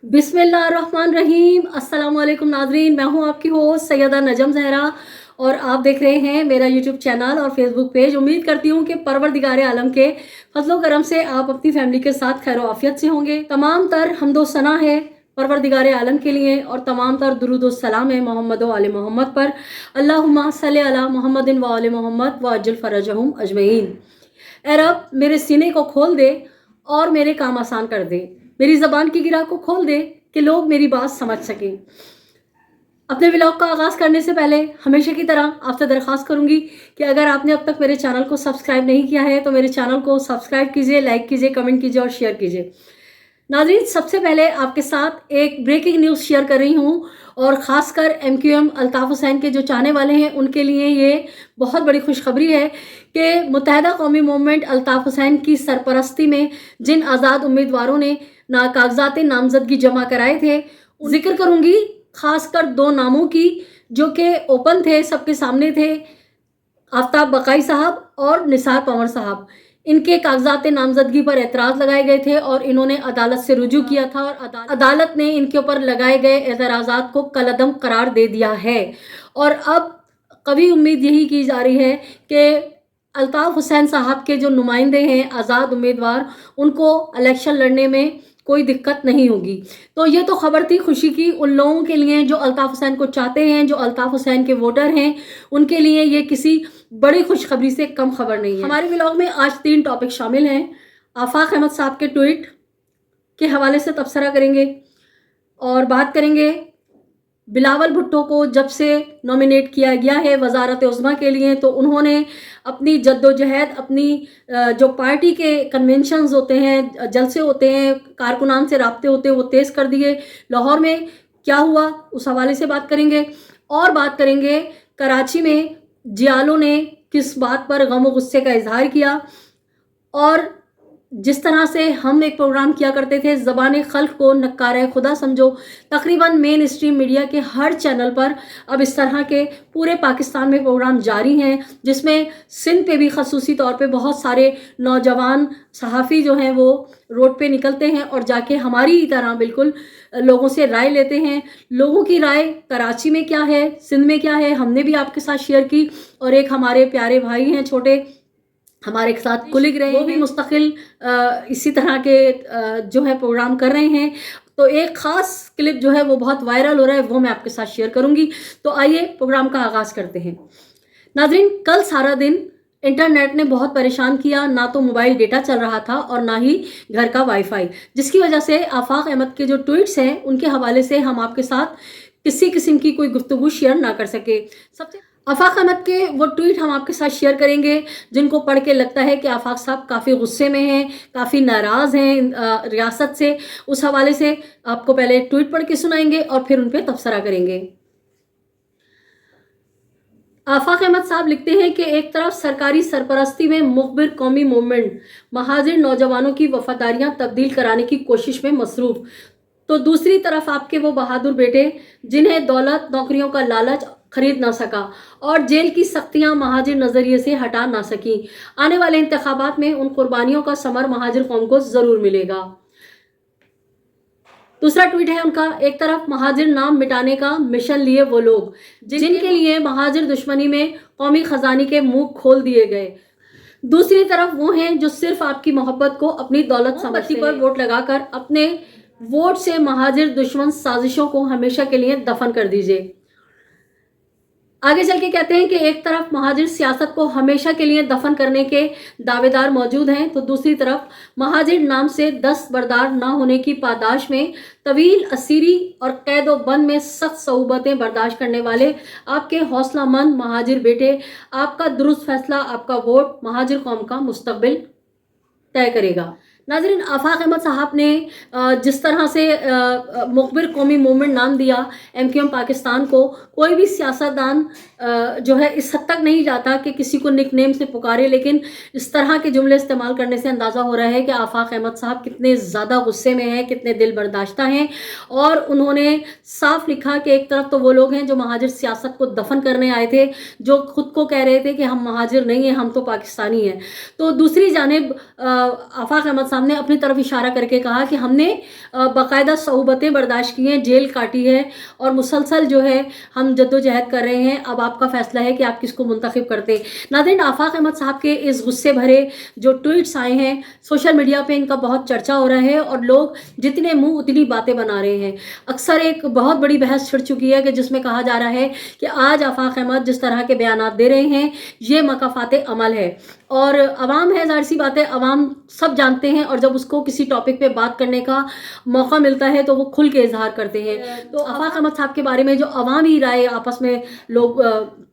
बिस्मिल्लाहिर्रहमानिर्रहीम। अस्सलाम वालेकुम नाज़रीन, मैं हूं आपकी होस्ट सैयदा नजम ज़हरा और आप देख रहे हैं मेरा यूट्यूब चैनल और फेसबुक पेज। उम्मीद करती हूं कि परवरदिगार आलम के फजलो करम से आप अपनी फैमिली के साथ खैर आफियत से होंगे। तमाम तर हम्दो सना है परवरदिगार आलम के लिए और तमाम तर दुरूद व सलाम है मोहम्मद व आले मोहम्मद पर। अल्लाहुम्मा सल्ली अला मोहम्मदिन व आले मोहम्मद व अज्जल फरजहुम अजमईन। ए रब, मेरे सीने को खोल दे और मेरे काम आसान कर दे। मेरी ज़बान की गिरा को खोल दे कि लोग मेरी बात समझ सकें। अपने व्लॉग का आगाज़ करने से पहले हमेशा की तरह आपसे दरख्वास्त करूंगी कि अगर आपने अब तक मेरे चैनल को सब्सक्राइब नहीं किया है तो मेरे चैनल को सब्सक्राइब कीजिए, लाइक कीजिए, कमेंट कीजिए और शेयर कीजिए। नाज़रीन, सबसे पहले आपके साथ एक ब्रेकिंग न्यूज़ शेयर कर रही हूँ और ख़ासकर MQM अल्ताफ़ हुसैन के जो चाहने वाले हैं उनके लिए ये बहुत बड़ी खुशखबरी है कि मुत्तहिदा कौमी मूवमेंट अल्ताफ़ हुसैन की सरपरस्ती में जिन आज़ाद उम्मीदवारों ने कागजात नामजदगी जमा कराए थे, जिक्र करूँगी ख़ासकर 2 नामों की जो कि ओपन थे, सबके सामने थे। आफ्ताब बकाई साहब और निसार पंवर साहब, इनके कागजात नामजदगी पर एतराज़ लगाए गए थे और इन्होंने अदालत से रुजू किया था और अदालत ने इनके ऊपर लगाए गए एतराज़ात को कलअदम करार दे दिया है। और अब कभी उम्मीद यही की जा रही है कि अल्ताफ़ हुसैन साहब के जो नुमाइंदे हैं, आज़ाद उम्मीदवार, उनको इलेक्शन लड़ने में कोई दिक्कत नहीं होगी। तो ये तो खबर थी खुशी की उन लोगों के लिए जो अल्ताफ़ हुसैन को चाहते हैं, जो अल्ताफ़ हुसैन के वोटर हैं, उनके लिए ये किसी बड़ी खुशखबरी से कम खबर नहीं है। हमारे व्लॉग में आज 3 टॉपिक शामिल हैं। आफाक अहमद साहब के ट्वीट के हवाले से तबसरा करेंगे और बात करेंगे बिलावल भुट्टो को जब से नॉमिनेट किया गया है वज़ारत उज़्मा के लिए तो उन्होंने अपनी जद्दोजहद, अपनी जो पार्टी के कन्वेंशंस होते हैं, जलसे होते हैं, कारकुनान से राब्ते होते हैं, वो तेज़ कर दिए। लाहौर में क्या हुआ उस हवाले से बात करेंगे और बात करेंगे कराची में जियालों ने किस बात पर गम व गुस्से का इजहार किया और जिस तरह से हम एक प्रोग्राम किया करते थे ज़बान खल्क को नक्कार खुदा समझो, तकरीबन मेन स्ट्रीम मीडिया के हर चैनल पर अब इस तरह के पूरे पाकिस्तान में प्रोग्राम जारी हैं, जिसमें सिंध पे भी खसूसी तौर पे बहुत सारे नौजवान सहाफ़ी जो हैं वो रोड पे निकलते हैं और जाके हमारी तरह बिल्कुल लोगों से राय लेते हैं। लोगों की राय कराची में क्या है, सिंध में क्या है, हमने भी आपके साथ शेयर की। और एक हमारे प्यारे भाई हैं छोटे, हमारे साथ कुलिग रहे, वो भी मुस्तकिल इसी तरह के जो है प्रोग्राम कर रहे हैं। तो एक ख़ास क्लिप जो है वो बहुत वायरल हो रहा है, वो मैं आपके साथ शेयर करूंगी। तो आइए प्रोग्राम का आगाज़ करते हैं। नाज़रीन, कल सारा दिन इंटरनेट ने बहुत परेशान किया। ना तो मोबाइल डेटा चल रहा था और ना ही घर का वाईफाई, जिसकी वजह से आफाक अहमद के जो ट्वीट्स हैं उनके हवाले से हम आपके साथ किसी किस्म की कोई गुफ्तगू शेयर ना कर सके। सबसे आफाक अहमद के वो ट्वीट हम आपके साथ शेयर करेंगे जिनको पढ़ के लगता है कि आफाक साहब काफ़ी गुस्से में हैं, काफ़ी नाराज़ हैं रियासत से। उस हवाले से आपको पहले ट्वीट पढ़ के सुनाएंगे और फिर उन पर तबसरा करेंगे। आफाक अहमद साहब लिखते हैं कि एक तरफ सरकारी सरपरस्ती में मुखबिर कौमी मूवमेंट महाजिर नौजवानों की वफादारियां तब्दील कराने की कोशिश में मसरूफ, तो दूसरी तरफ आपके वो बहादुर बेटे जिन्हें दौलत नौकरियों का लालच खरीद ना सका और जेल की सख्तियां महाजिर नज़रिए से हटा ना सकी। आने वाले इंतखाबात में उन कुर्बानियों का समर महाजिर कौम को ज़रूर मिलेगा। दूसरा ट्वीट है उनका, एक तरफ महाजिर नाम मिटाने का मिशन लिए वो लोग जिनके लिए महाजिर दुश्मनी में कौमी खजाने के मुंह खोल दिए गए, दूसरी तरफ वो हैं जो सिर्फ आपकी मोहब्बत को अपनी दौलत समझती पर वोट लगाकर अपने वोट से महाजिर दुश्मन साजिशों को हमेशा के लिए दफन कर दीजिए। आगे चल के कहते हैं कि एक तरफ महाजिर सियासत को हमेशा के लिए दफन करने के दावेदार मौजूद हैं, तो दूसरी तरफ महाजिर नाम से दस्तबरदार ना होने की पादाश में तवील असीरी और कैद व बंद में सख्त सऊबतें बर्दाश्त करने वाले आपके हौसलामंद महाजिर बेटे, आपका दुरुस्त फैसला, आपका वोट महाजिर कौम का मुस्तकबिल तय करेगा। नाज़रीन, आफाक अहमद साहब ने जिस तरह से मुखबिर कौमी मूवमेंट नाम दिया MQM पाकिस्तान को, कोई भी सियासतदान जो है इस हद तक नहीं जाता कि किसी को निक नेम से पुकारे, लेकिन इस तरह के जुमले इस्तेमाल करने से अंदाज़ा हो रहा है कि आफाक अहमद साहब कितने ज़्यादा गुस्से में हैं, कितने दिल बर्दाश्ता हैं। और उन्होंने साफ लिखा कि एक तरफ तो वो लोग हैं जो महाजिर सियासत को दफन करने आए थे, जो खुद को कह रहे थे कि हम महाजिर नहीं हैं, हम तो पाकिस्तानी हैं, तो दूसरी जानिब आफाक अहमद साहब ने अपनी तरफ इशारा करके कहा कि हमने बाकायदा सऊबतें बर्दाश्त की हैं, जेल काटी है और मुसलसल जो है हम जद्दोजहद कर रहे हैं, अब आपका फैसला है कि आप किसको मुंतखब करते हैं। नाज़रीन, आफाक अहमद साहब के इस गुस्से भरे जो ट्वीट्स आए हैं, सोशल मीडिया पे इनका बहुत चर्चा हो रहा है और लोग जितने मुंह उतनी बातें बना रहे हैं। अक्सर एक बहुत बड़ी बहस छिड़ चुकी है कि जिसमें कहा जा रहा है कि आज आफाक अहमद जिस तरह के बयानात दे रहे हैं ये मकाफात अमल है, और अवाम है, जाहिर सी बात है, अवाम सब जानते हैं और जब उसको किसी टॉपिक पे बात करने का मौका मिलता है तो वो खुल के इजहार करते हैं। तो आफाक अहमद साहब के बारे में जो अवामी राय आपस में लोग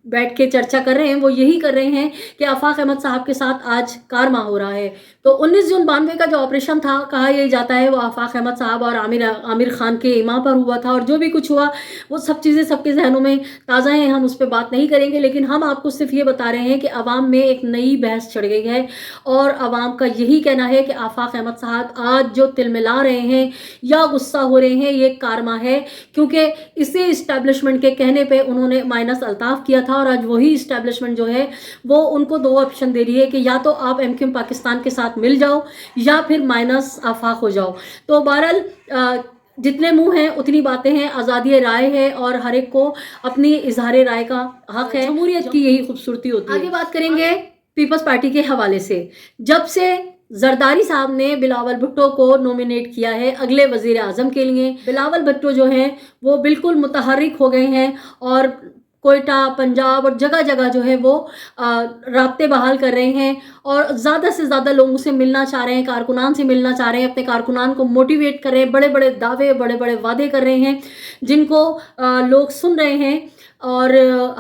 बैठ के चर्चा कर रहे हैं वो यही कर रहे हैं कि आफाक अहमद साहब के साथ आज कारमा हो रहा है। तो 19 जून 92 का जो ऑपरेशन था, कहा यही जाता है वो आफाक अहमद साहब और आमिर खान के इमाम पर हुआ था, और जो भी कुछ हुआ वो सब चीज़ें सबके जहनों में ताज़ा हैं, हम उस पर बात नहीं करेंगे। लेकिन हम आपको सिर्फ ये बता रहे हैं कि अवाम में एक नई बहस चढ़ गई है और अवाम का यही कहना है कि आफाक अहमद साहब आज जो तिलमिला रहे हैं या गुस्सा हो रहे हैं ये कारमा है, क्योंकि इसी इस्टेब्लिशमेंट के कहने पे उन्होंने माइनस अल्ताफ़ किया था और आज वही इस्टेब्लिशमेंट जो है वो उनको दो ऑप्शन दे रही है कि या तो आप एमक्यूएम पाकिस्तान के साथ मिल जाओ या फिर माइनस आफाक हो जाओ। तो बहरहाल जितने मुंह हैं उतनी बातें हैं, आज़ादी राय है और हर एक को अपनी इजहार राय का हक है। जमहूरियत की यही खूबसूरती होती है। आगे बात करेंगे पीपल्स पार्टी के हवाले से। जब से जरदारी साहब ने बिलावल भुट्टो को नॉमिनेट किया है अगले वजीर आज़म के लिए, बिलावल भुट्टो जो हैं वो बिल्कुल मुतहर्रिक हो गए हैं और कोयटा, पंजाब और जगह जगह जो है वो राब्ते बहाल कर रहे हैं और ज़्यादा से ज़्यादा लोगों से मिलना चाह रहे हैं, कारकुनान से मिलना चाह रहे हैं, अपने कारकुनान को मोटिवेट कर रहे हैं, बड़े बड़े दावे, बड़े बड़े वादे कर रहे हैं जिनको लोग सुन रहे हैं। और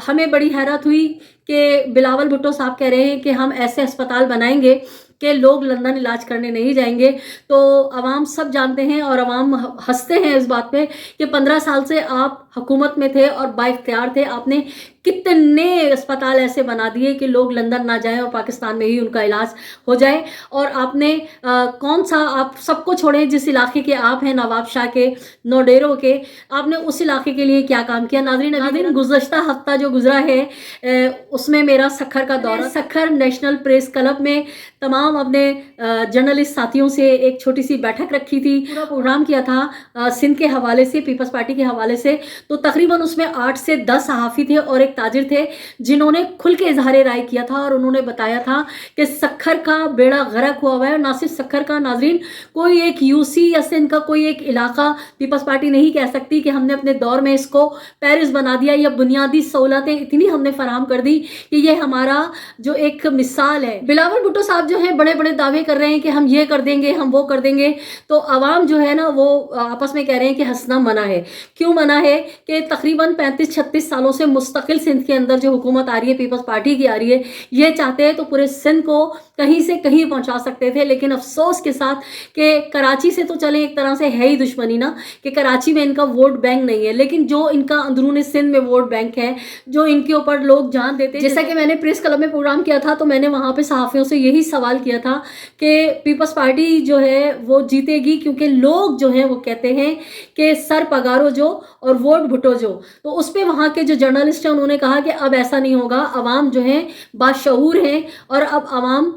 हमें बड़ी हैरत हुई कि बिलावल भुट्टो साहब कह रहे हैं कि हम ऐसे अस्पताल बनाएंगे कि लोग लंदन इलाज करने नहीं जाएंगे। तो अवाम सब जानते हैं और अवाम हंसते हैं इस बात पे कि 15 साल से आप हुकूमत में थे और बाइख्तियार थे, आपने कितने अस्पताल ऐसे बना दिए कि लोग लंदन ना जाएं और पाकिस्तान में ही उनका इलाज हो जाए। और आपने कौन सा, आप सबको छोड़ें, जिस इलाके के आप हैं नवाब शाह के, नौडेरो के, आपने उस इलाके के लिए क्या काम किया। नाज़रीन, गुज़श्ता हफ्ता जो गुजरा है उसमें मेरा सखर का दौरा, सखर नेशनल प्रेस क्लब में तमाम अपने जर्नलिस्ट साथियों से एक छोटी सी बैठक रखी थी, पूरा प्रोग्राम किया था सिंध के हवाले से, पीपल्स पार्टी के हवाले से। तो तकरीबन उसमें 8 से 10 सहाफ़ी थे और एक ताजिर थे जिन्होंने खुल के इजहार राय किया था और उन्होंने बताया था कि सखर का बेड़ा गर्क हुआ है। और ना सिर्फ सखर का, नाजरीन, कोई एक यूसी या सिंध का कोई एक इलाका पीपल्स पार्टी नहीं कह सकती कि हमने अपने दौर में इसको पेरिस बना दिया या बुनियादी सहूलतें इतनी हमने फराहम कर दी कि ये हमारा जो एक मिसाल है। बिलावल भुट्टो साहब जो हैं बड़े बड़े दावे कर रहे हैं कि हम ये कर देंगे, हम वो कर देंगे। तो आवाम जो है ना वो आपस में कह रहे हैं कि हंसना मना है। क्यों मना है कि तकरीबन 35-36 सालों से मुस्तकिल सिंध के अंदर जो हुकूमत आ रही है, पीपल्स पार्टी की आ रही है, ये चाहते हैं तो पूरे सिंध को कहीं से कहीं पहुंचा सकते थे। लेकिन अफसोस के साथ कि कराची से तो चले एक तरह से है ही दुश्मनी ना, कि कराची में इनका वोट बैंक नहीं है, लेकिन जो इनका अंदरूनी सिंध में वोट बैंक है, जो इनके ऊपर लोग जान देते हैं। जैसा कि मैंने प्रेस क्लब में प्रोग्राम किया था तो मैंने वहाँ पे सहाफ़ियों से यही सवाल किया था कि पीपल्स पार्टी जो है वो जीतेगी, क्योंकि लोग जो हैं वो कहते हैं कि सर पगारो जो और वोट भुट्टो जो। तो उस पर वहाँ के जो जर्नलिस्ट हैं उन्होंने कहा कि अब ऐसा नहीं होगा, अवाम जो है बाशऊर हैं और अब अवाम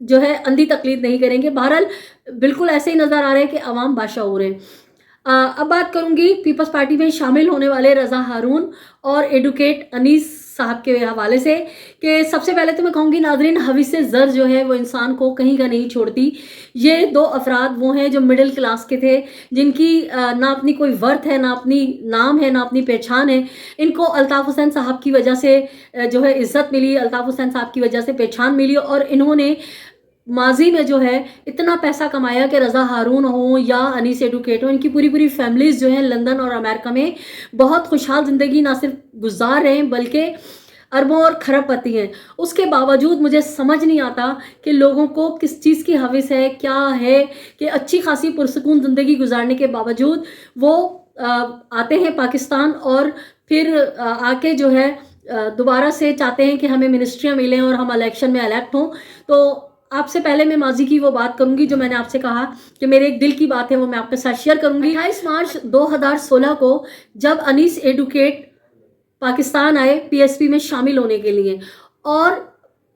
जो है अंधी तकलीद नहीं करेंगे। बहरहाल बिल्कुल ऐसे ही नज़र आ रहा है कि अवाम बाशऊर हैं। अब बात करूंगी पीपल्स पार्टी में शामिल होने वाले रज़ा हारून और एडवोकेट अनीस साहब के हवाले से कि सबसे पहले तो मैं कहूँगी नाजरीन, हवीसे ज़र जो है वो इंसान को कहीं का नहीं छोड़ती। ये दो अफराद वो हैं जो मिडिल क्लास के थे, जिनकी ना अपनी कोई वर्थ है, ना अपनी नाम है, ना अपनी पहचान है। इनको अल्ताफ़ हुसैन साहब की वजह से जो है इज़्ज़त मिली, अल्ताफ़ हुसैन साहब की वजह से पहचान मिली और इन्होंने माजी में जो है इतना पैसा कमाया कि रज़ा हारून हो या अनीस एडवोकेट हो, इनकी पूरी पूरी फैमिलीज़ जो है लंदन और अमेरिका में बहुत खुशहाल ज़िंदगी ना सिर्फ गुजार रहे हैं बल्कि अरबों और खरबपति हैं। उसके बावजूद मुझे समझ नहीं आता कि लोगों को किस चीज़ की हविस है, क्या है कि अच्छी खासी पुरसकून ज़िंदगी गुजारने के बावजूद वो आते हैं पाकिस्तान और फिर आके जो है दोबारा से चाहते हैं कि हमें मिनिस्ट्रियाँ मिलें और हम इलेक्शन में इलेक्ट हों। तो आपसे पहले मैं माजी की वो बात करूंगी जो मैंने आपसे कहा कि मेरे एक दिल की बात है, वो मैं आपके साथ शेयर करूंगी। 28 मार्च 2016 को जब अनीस एडवोकेट पाकिस्तान आए पीएसपी में शामिल होने के लिए, और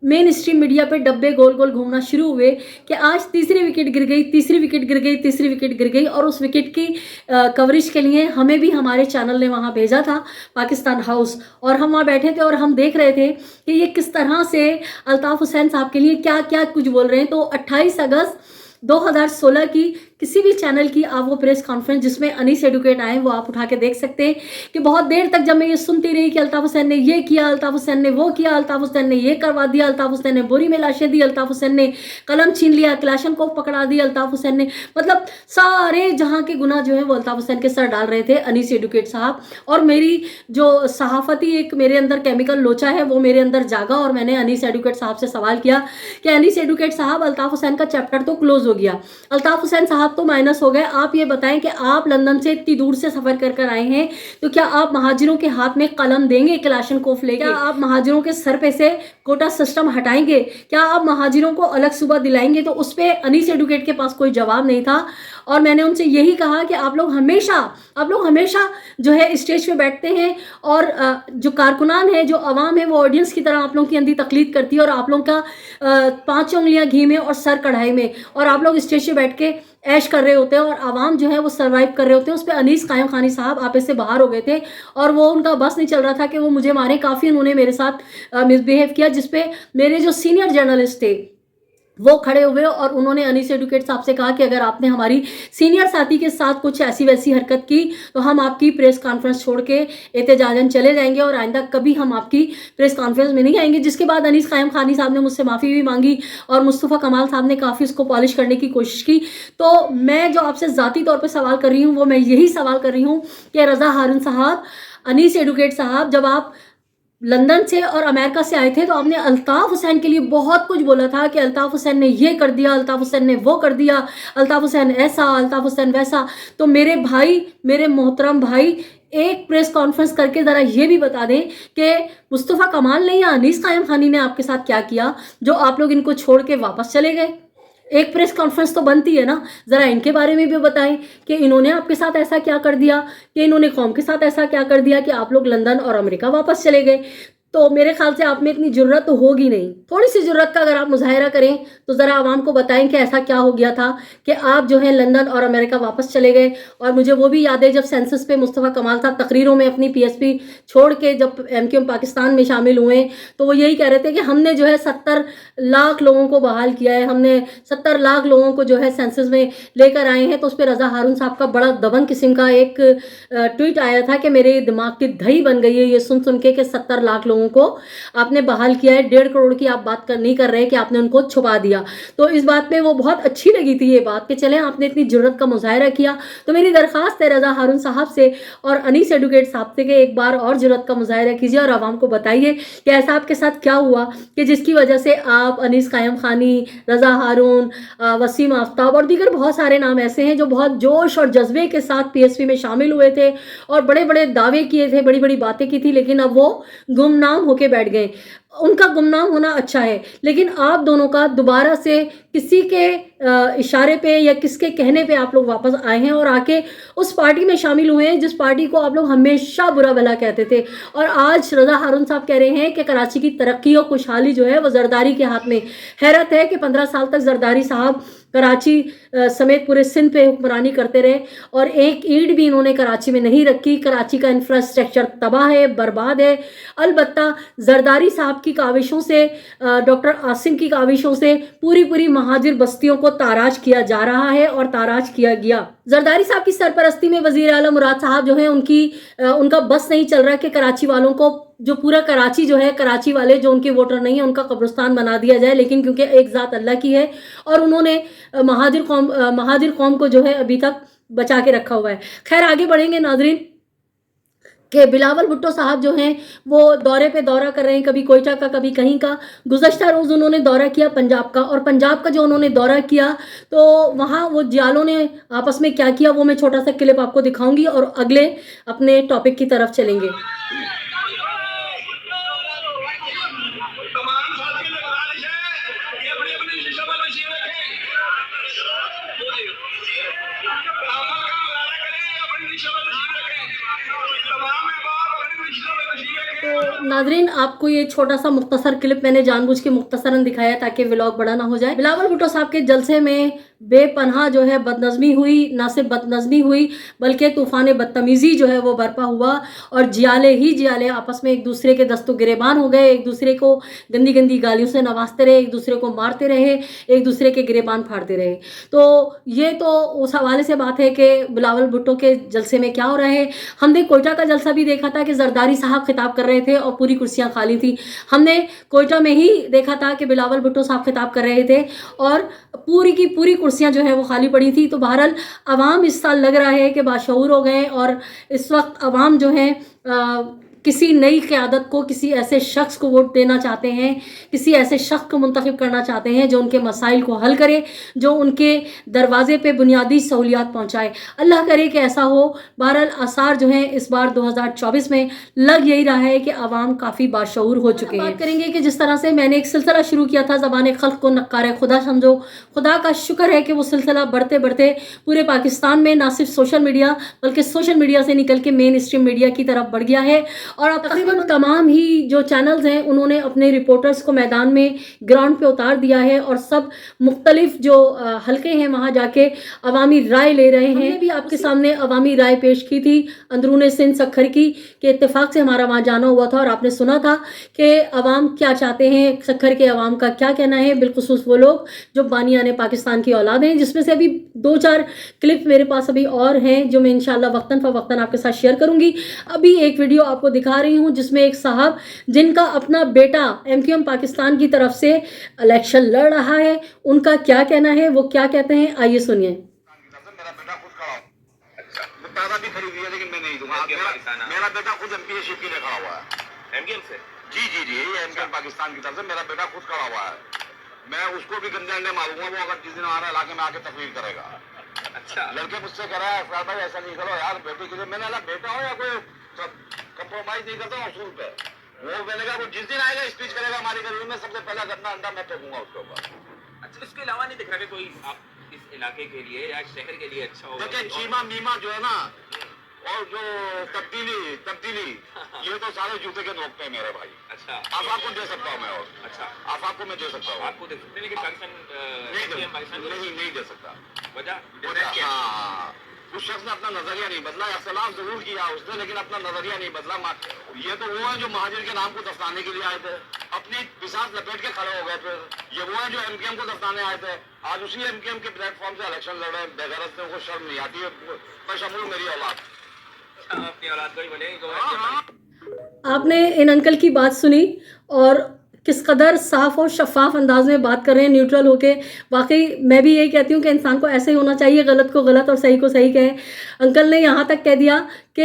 मेन स्ट्रीम मीडिया पे डब्बे गोल गोल घूमना शुरू हुए कि आज तीसरी विकेट गिर गई, तीसरी विकेट गिर गई, तीसरी विकेट गिर गई, और उस विकेट की कवरेज के लिए हमें भी हमारे चैनल ने वहाँ भेजा था, पाकिस्तान हाउस, और हम वहाँ बैठे थे और हम देख रहे थे कि ये किस तरह से अल्ताफ़ हुसैन साहब के लिए क्या क्या कुछ बोल रहे हैं। तो 28 अगस्त 2016 की किसी भी चैनल की आप वो प्रेस कॉन्फ्रेंस जिसमें अनीस एडवोकेट आए वो आप उठा के देख सकते हैं कि बहुत देर तक जब मैं ये सुनती रही कि अल्ताफ़ हुसैन ने ये किया, अल्ताफ़ हुसैन ने वो किया, अल्ताफ़ हुसैन ने ये करवा दिया, अल्ताफ़ हुसैन ने बोरी में लाशें दी, अल्ताफ़ हुसैन ने कलम छीन लिया, क्लाशन को पकड़ा दी, अल्ताफ़ हुसैन ने, मतलब सारे जहाँ के गुनाह जो है वो अल्ताफ़ हुसैन के सर डाल रहे थे अनीस एडवोकेट साहब। और मेरी जो सहाफ़ती एक मेरे अंदर केमिकल लोचा है वो मेरे अंदर जागा, और मैंने अनीस एडवोकेट साहब से सवाल किया कि अनीस एडवोकेट साहब, अल्ताफ़ हुसैन का चैप्टर तो क्लोज हो गया, अल्ताफ़ हुसैन साहब तो माइनस हो गए, आप ये बताएं कि आप लंदन से इतनी दूर से सफ़र कर कर आए हैं, तो क्या आप महाजिरों के हाथ में कलम देंगे क्लाशनकोफ लेके? क्या आप महाजिरों के सर पे से कोटा सिस्टम हटाएंगे? क्या आप महाजिरों को अलग सूबा दिलाएंगे? तो उस पर अनीस एडवोकेट के पास कोई जवाब नहीं था। और मैंने उनसे यही कहा कि आप लोग हमेशा जो है स्टेज पे बैठते हैं, और जो कारकुनान है, जो अवाम है, वो ऑडियंस की तरह आप लोगों की अंधी तकलीद करती है, और आप लोगों का 5 उंगलियां घी में और सर कढ़ाई में, और आप लोग स्टेज पे बैठ के ऐश कर रहे होते हैं, और आवाम जो है वो सर्वाइव कर रहे होते हैं। उस पर अनीस कायम खानी साहब आप इससे बाहर हो गए थे, और वो उनका बस नहीं चल रहा था कि वो मुझे मारे। काफ़ी उन्होंने मेरे साथ मिसबिहेव किया, जिसपे मेरे जो सीनियर जर्नलिस्ट थे वो खड़े हुए, और उन्होंने अनीस एडवोकेट साहब से कहा कि अगर आपने हमारी सीनियर साथी के साथ कुछ ऐसी वैसी हरकत की तो हम आपकी प्रेस कॉन्फ्रेंस छोड़ के एहतजाजन चले जाएंगे, और आइंदा कभी हम आपकी प्रेस कॉन्फ्रेंस में नहीं आएंगे। जिसके बाद अनीस कायम खानी साहब ने मुझसे माफ़ी भी मांगी, और मुस्तफ़ा कमाल साहब ने काफ़ी उसको पॉलिश करने की कोशिश की। तो मैं जो आपसे ज़ाती तौर पर सवाल कर रही हूँ वो मैं यही सवाल कर रही हूँ कि रज़ा हारून साहब, अनीस एडवोकेट साहब, जब आप लंदन से और अमेरिका से आए थे तो आपने अल्ताफ़ हुसैन के लिए बहुत कुछ बोला था कि अल्ताफ़ हुसैन ने ये कर दिया, अल्ताफ़ हुसैन ने वो कर दिया, अल्ताफ़ हुसैन ऐसा, अल्ताफ़ हुसैन वैसा। तो मेरे भाई, मेरे मोहतरम भाई, एक प्रेस कॉन्फ्रेंस करके ज़रा ये भी बता दें कि मुस्तफ़ा कमाल ने या अनीस कायम खानी ने आपके साथ क्या किया जो आप लोग इनको छोड़ के वापस चले गए। एक प्रेस कॉन्फ्रेंस तो बनती है ना, ज़रा इनके बारे में भी बताएं कि इन्होंने आपके साथ ऐसा क्या कर दिया, कि इन्होंने कौम के साथ ऐसा क्या कर दिया कि आप लोग लंदन और अमेरिका वापस चले गए। तो मेरे ख्याल से आप में इतनी ज़रूरत तो होगी नहीं, थोड़ी सी ज़रूरत का अगर आप मुजाहिरा करें तो ज़रा आवाम को बताएं कि ऐसा क्या हो गया था कि आप जो है लंदन और अमेरिका वापस चले गए। और मुझे वो भी याद है जब सेंसस पे मुस्तफ़ा कमाल साहब तकरीरों में अपनी पीएसपी छोड़ के जब एमक्यूएम पाकिस्तान में शामिल हुए तो वो यही कह रहे थे कि हमने जो है 70 लाख लोगों को बहाल किया है, हमने 70 लाख लोगों को जो है सेंसस में लेकर आए हैं। तो उस पर रज़ा हारून साहब का बड़ा दबंग किस्म का एक ट्वीट आया था कि मेरे दिमाग की दही बन गई है ये सुन सुन के कि 70 लाख लोगों को आपने बहाल किया है, 1.5 करोड़ की आप बात नहीं कर रहे कि आपने उनको छुपा दिया। तो इस बात पे वो बहुत अच्छी लगी थी ये बात कि चले आपने इतनी जरूरत का मुजाहरा किया। तो मेरी दरख्वास्त है रज़ा हारून साहब से और अनीस एडवोकेट साहब से कि एक बार और जरूरत का मुजाहरा कीजिए और आवाम को बताइए कि ऐसा आपके साथ क्या हुआ कि जिसकी वजह से आप अनीस कायम खानी, रज़ा हारून, वसीम आफ्ताब और दीगर बहुत सारे नाम ऐसे हैं जो बहुत जोश और जज्बे के साथ पीएसपी में शामिल हुए थे और बड़े बड़े दावे किए थे, बड़ी बड़ी बातें की थी, लेकिन अब वो गुमनाम होके बैठ गए। उनका गुमनाम होना अच्छा है, लेकिन आप दोनों का दोबारा से किसी के इशारे पे या किसके कहने पे आप लोग वापस आए हैं और आके उस पार्टी में शामिल हुए हैं जिस पार्टी को आप लोग हमेशा बुरा भला कहते थे। और आज रज़ा हारून साहब कह रहे हैं कि कराची की तरक्की और खुशहाली जो है वो जरदारी के हाथ में। हैरत है कि 15 साल तक जरदारी साहब कराची समेत पूरे सिंध पे हुक्मरानी करते रहे और एक ईंट भी इन्होंने कराची में नहीं रखी। कराची का इंफ्रास्ट्रक्चर तबाह है, बर्बाद है। अलबत्ता जरदारी साहब की काविशों से, डॉक्टर आसिम की काविशों से पूरी पूरी महाजिर बस्तियों को ताराज किया जा रहा है और ताराज किया गया। जरदारी साहब की सरपरस्ती में वजीर आला मुराद साहब जो है उनका बस नहीं चल रहा कि कराची वालों को, जो पूरा कराची जो है, कराची वाले जो उनके वोटर नहीं है उनका कब्रिस्तान बना दिया जाए। लेकिन क्योंकि एक ज़ात अल्लाह की है और उन्होंने महाजिर कौम को जो है अभी तक बचा के रखा हुआ है। खैर आगे बढ़ेंगे नाजरीन कि बिलावल भुट्टो साहब जो हैं वो दौरे पे दौरा कर रहे हैं, कभी कोयटा का कभी कहीं का। गुज़श्ता रोज़ उन्होंने दौरा किया पंजाब का, और पंजाब का जो उन्होंने दौरा किया तो वहाँ वो जियालों ने आपस में क्या किया वो मैं छोटा सा क्लिप आपको दिखाऊंगी और अगले अपने टॉपिक की तरफ चलेंगे। तो नाजरीन, आपको ये छोटा सा मुख्तसर क्लिप मैंने जानबूझ के मुख्तसरन दिखाया ताकि व्लॉग बड़ा ना हो जाए। बिलावल भुट्टो साहब के जलसे में बेपनाह जो है बदनज़मी हुई, ना सिर्फ बदनज़मी हुई बल्कि तूफ़ान बदतमीज़ी जो है वो बरपा हुआ और जियाले आपस में एक दूसरे के दस्तों गिरेबान हो गए, एक दूसरे को गंदी गंदी गालियों से नवाजते रहे, एक दूसरे को मारते रहे, एक दूसरे के गिरेबान फाड़ते रहे। तो ये तो उस हवाले से बात है कि बिलावल भुट्टो के जलसे में क्या हो रहा है। हमने कोयटा का जलसा भी देखा था कि जरदारी साहब खिताब कर रहे थे और पूरी कुर्सियां खाली थी। हमने कोयटा में ही देखा था कि बिलावल भुट्टो साहब खिताब कर रहे थे और पूरी की पूरी कुर्सियां जो है वो खाली पड़ी थी। तो बहरहाल अवाम इस साल लग रहा है कि बाशऊर हो गए और इस वक्त अवाम जो है किसी नई क़यादत को, किसी ऐसे शख्स को वोट देना चाहते हैं, किसी ऐसे शख्स को मुंतखब करना चाहते हैं जो उनके मसाइल को हल करे, जो उनके दरवाजे पे बुनियादी सहूलियात पहुंचाए। अल्लाह करे कि ऐसा हो। बहरहाल आसार जो हैं इस बार 2024 में लग यही रहा है कि अवाम काफ़ी बाशऊर हो चुके हैं। बात करेंगे कि जिस तरह से मैंने एक सिलसिला शुरू किया था ज़बान खल्क़ को नक्कार खुदा समझो, खुदा का शुक्र है कि वो सिलसिला बढ़ते बढ़ते पूरे पाकिस्तान में ना सिर्फ सोशल मीडिया बल्कि सोशल मीडिया से निकल के मेन स्ट्रीम मीडिया की तरफ बढ़ गया है और अब तकरीबन तमाम ही जो चैनल्स हैं उन्होंने अपने रिपोर्टर्स को मैदान में ग्राउंड पे उतार दिया है और सब मुख्तलिफ जो हलके हैं वहाँ जाके अवामी राय ले रहे हैं। हमने भी आपके सामने अवामी राय पेश की थी अंदरून सिंध सक्खर की, कि इत्तेफाक से हमारा वहाँ जाना हुआ था और आपने सुना था कि अवाम क्या चाहते हैं, सक्खर के अवाम का क्या कहना है, बिलखुसूस वो लोग जो बानियाने पाकिस्तान की औलाद हैं, जिसमें से अभी 2-4 क्लिप मेरे पास अभी और हैं जो मैं इंशाल्लाह वक्तन फ़वक्तन आपके साथ शेयर करूँगी। अभी एक वीडियो आपको दिखा रही हूँ जिसमें एक साहब जिनका अपना बेटा MQM पाकिस्तान की तरफ से इलेक्शन लड़ रहा है, उनका क्या कहना है, वो क्या कहते हैं, आइए सुनिए। मेरा बेटा खुद खड़ा वो पैदा भी खरीदी है लेकिन मैं नहीं दूंगा। मेरा बेटा खुद MPA के लिए खड़ा हुआ है MQM से। जी MQM पाकिस्तान की तरफ से मेरा बेटा खुद खड़ा हुआ है। मैं उसको भी गंदे अंडे मारूंगा वो अगर जिस दिन हमारे इलाके में आके तकरीर करेगा। अच्छा, लड़के मुझसे कह रहा है अफराद भाई ऐसा नहीं करो यार बेटे के लिए। मैंने बोला बेटा हो या कोई कंप्रोमाइज नहीं करता असूल पे। वो मैंने कहा जिस दिन आएगा स्पीच करेगा हमारी गली में सबसे पहला गंदा अंडा मैं फेंकूंगा उसके ऊपर। अच्छा, इसके अलावा नहीं दिख रहा कि कोई आप इस इलाके के लिए या शहर के लिए अच्छा होगा? देखिए चीमा मीमा जो है ना और जो तब्दीली ये तो सारे जूते के नोक पे मेरे भाई। अच्छा, आप आपको दे सकता हूँ मैं और अच्छा आप आपको मैं दे सकता हूँ। आपको दे सकते हैं लेकिन पाकिस्तान नहीं दे सकता। वजह हाँ, उस शख्स ने अपना नजरिया नहीं बदला, इख्तिलाफ जरूर किया उसने लेकिन अपना नजरिया नहीं बदला। ये तो वो है जो महाजिर के नाम को दफनाने के लिए आए थे, अपनी पिसास लपेट के खड़े हो गए। फिर ये वो है जो MQM को दफनाने आए थे, आज उसी MQM के प्लेटफॉर्म से इलेक्शन लड़ रहे हैं। बेगैरत ने उनको शर्म नहीं आती है, बशमूल मेरी औलाद। अपनी औलाद को ही बने। आपने इन अंकल की बात सुनी और किस कदर साफ और शफाफ अंदाज में बात कर रहे हैं, न्यूट्रल होके। वाकई मैं भी यही कहती हूँ कि इंसान को ऐसे ही होना चाहिए, गलत को गलत और सही को सही कहे। अंकल ने यहाँ तक कह दिया कि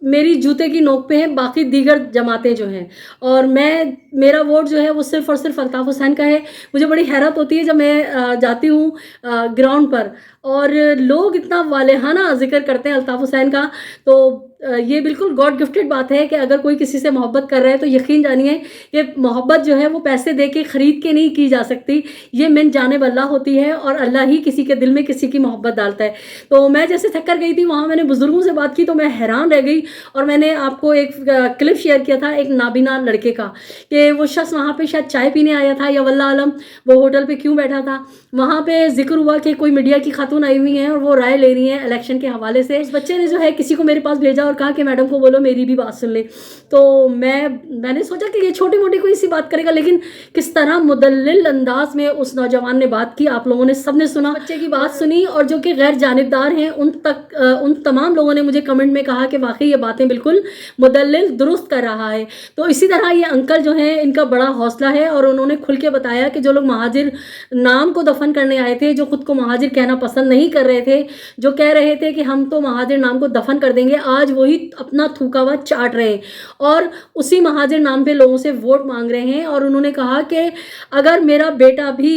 मेरी जूते की नोक पे हैं बाकी दीगर जमातें जो हैं और मेरा वोट जो है वो सिर्फ़ और सिर्फ अल्ताफ़ हुसैन का है। मुझे बड़ी हैरत होती है जब मैं जाती हूँ ग्राउंड पर और लोग इतना वालेहाना जिक्र करते हैं अल्ताफ़ हुसैन का। तो ये बिल्कुल गॉड गिफ्टेड बात है कि अगर कोई किसी से मोहब्बत कर रहा है तो यकीन जानिए कि मोहब्बत जो है वो पैसे दे के ख़रीद के नहीं की जा सकती, ये मिन जानिब अल्लाह होती है और अल्लाह ही किसी के दिल में किसी की मोहब्बत डालता है। तो मैं जैसे सक्खर गई थी वहाँ मैंने बुज़ुर्गों से बात की तो मैं हैरान रह गई और मैंने आपको एक क्लिप शेयर किया था एक नाबीना लड़के का कि वो शख्स वहाँ पे शायद चाय पीने आया था या वल्लाह आलम वो होटल पे क्यों बैठा था। वहाँ पे जिक्र हुआ कि कोई मीडिया की खातून आई हुई हैं और वो राय ले रही हैं इलेक्शन के हवाले से। उस बच्चे ने जो है किसी को मेरे पास भेजा और कहा कि मैडम को बोलो मेरी भी बात सुन ले। तो मैंने सोचा कि ये छोटी मोटी कोई सी बात करेगा, लेकिन किस तरह मुदल्लिल अंदाज में उस नौजवान ने बात की आप लोगों ने सबने सुना। बच्चे की बात सुनी और जो कि गैर जानिबदार हैं उन तमाम लोगों ने मुझे कमेंट में कहा कि वाकई ये बातें बिल्कुल मुदल्लिल दुरुस्त कर रहा है। तो इसी तरह ये अंकल जो हैं इनका बड़ा हौसला है और उन्होंने खुल के बताया कि जो लोग महाजिर नाम को दफन करने आए थे, जो खुद को महाजिर कहना पसंद नहीं कर रहे थे, जो कह रहे थे कि हम तो महाजिर नाम को दफन कर देंगे, आज वही अपना थूका हुआ चाट रहे हैं और उसी महाजिर नाम पे लोगों से वोट मांग रहे हैं। और उन्होंने कहा कि अगर मेरा बेटा भी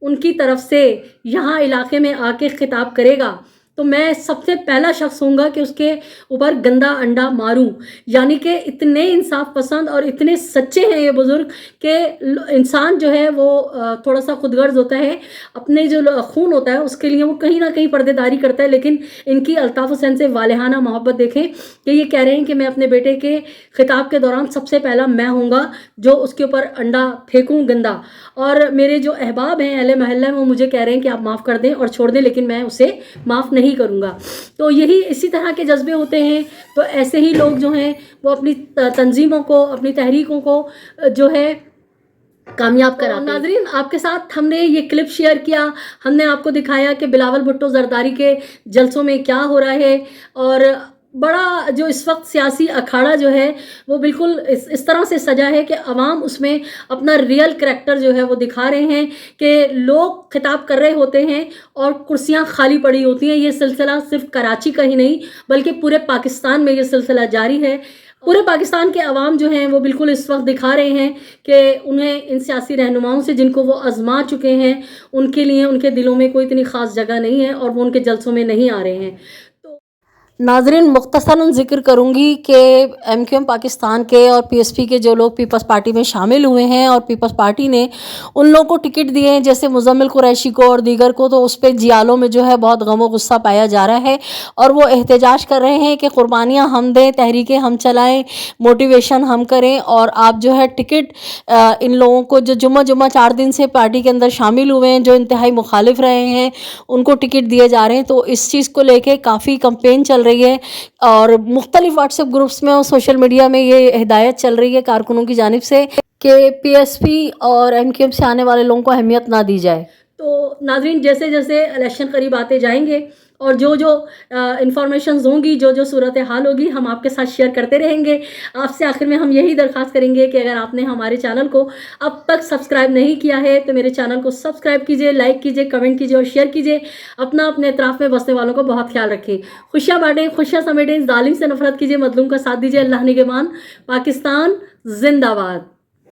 उनकी तरफ से यहाँ इलाके में आके खिताब करेगा तो मैं सबसे पहला शख्स होऊंगा कि उसके ऊपर गंदा अंडा मारूं। यानी कि इतने इंसाफ पसंद और इतने सच्चे हैं ये बुज़ुर्ग कि इंसान जो है वो थोड़ा सा खुदगर्ज होता है, अपने जो खून होता है उसके लिए वो कहीं ना कहीं पर्देदारी करता है, लेकिन इनकी अल्ताफ़ हुसैन से वालिहाना मोहब्बत देखें कि ये कह रहे हैं कि मैं अपने बेटे के खिताब के दौरान सबसे पहला मैं होऊंगा जो उसके ऊपर अंडा फेंकूं गंदा। और मेरे जो अहबाब हैं अहले महल्ला में वो मुझे कह रहे हैं कि आप माफ़ कर दें और छोड़ दें, लेकिन मैं उसे माफ़ नहीं करूँगा। तो यही इसी तरह के जज्बे होते हैं। तो ऐसे ही लोग जो हैं वो अपनी तंजीमों को, अपनी तहरीकों को जो है कामयाब कराते हैं। नाजरीन, आपके साथ हमने ये क्लिप शेयर किया, हमने आपको दिखाया कि बिलावल भुट्टो जरदारी के जलसों में क्या हो रहा है, और बड़ा जो इस वक्त सियासी अखाड़ा जो है वो बिल्कुल इस तरह से सजा है कि अवाम उसमें अपना रियल करैक्टर जो है वो दिखा रहे हैं कि लोग खिताब कर रहे होते हैं और कुर्सियां खाली पड़ी होती हैं। ये सिलसिला सिर्फ कराची का ही नहीं बल्कि पूरे पाकिस्तान में ये सिलसिला जारी है। पूरे पाकिस्तान के अवाम जो हैं वो बिल्कुल इस वक्त दिखा रहे हैं कि उन्हें इन सियासी रहनुमाओं से जिनको वो आजमा चुके हैं उनके लिए उनके दिलों में कोई इतनी ख़ास जगह नहीं है और वो उनके जलसों में नहीं आ रहे हैं। नाज़रीन, मुख्तसरन ज़िक्र करूँगी कि MQM पाकिस्तान के और PSP के जो लोग पीपल्स पार्टी में शामिल हुए हैं और पीपल्स पार्टी ने उन लोगों को टिकट दिए हैं जैसे मुज़म्मिल कुरैशी को और दीगर को, तो उस पर जियालों में जो है बहुत गम गुस्सा पाया जा रहा है और वो एहतजाज कर रहे हैं कि कुर्बानियाँ हम दें, तहरीकें हम चलाएँ, मोटिवेशन हम करें, और आप जो है टिकट इन लोगों को जो जुम्मा 4 दिन से पार्टी के अंदर शामिल हुए हैं, जो इंतहाई मुखालिफ रहे हैं, उनको टिकट दिए जा रहे हैं। तो इस चीज़ को लेके काफ़ी कंपेन चल रही है और मुख्तलिफ व्हाट्सएप ग्रुप्स में और सोशल मीडिया में ये हिदायत चल रही है कारकुनों की जानिब से कि PSP और MQM से आने वाले लोगों को अहमियत ना दी जाए। तो नाजरीन, जैसे जैसे इलेक्शन करीब आते जाएंगे और जो इंफॉर्मेशंस होंगी, जो सूरत हाल होगी, हम आपके साथ शेयर करते रहेंगे। आपसे आखिर में हम यही दरख्वास्त करेंगे कि अगर आपने हमारे चैनल को अब तक सब्सक्राइब नहीं किया है तो मेरे चैनल को सब्सक्राइब कीजिए, लाइक कीजिए, कमेंट कीजिए और शेयर कीजिए। अपने इतराफ़ में बसने वालों को बहुत ख्याल रखें, खुशियाँ बांटें, खुशियाँ समेटें, जालिम से नफरत कीजिए, मजलूम का साथ दीजिए। अल्लाह निगहबान। पाकिस्तान जिंदाबाद।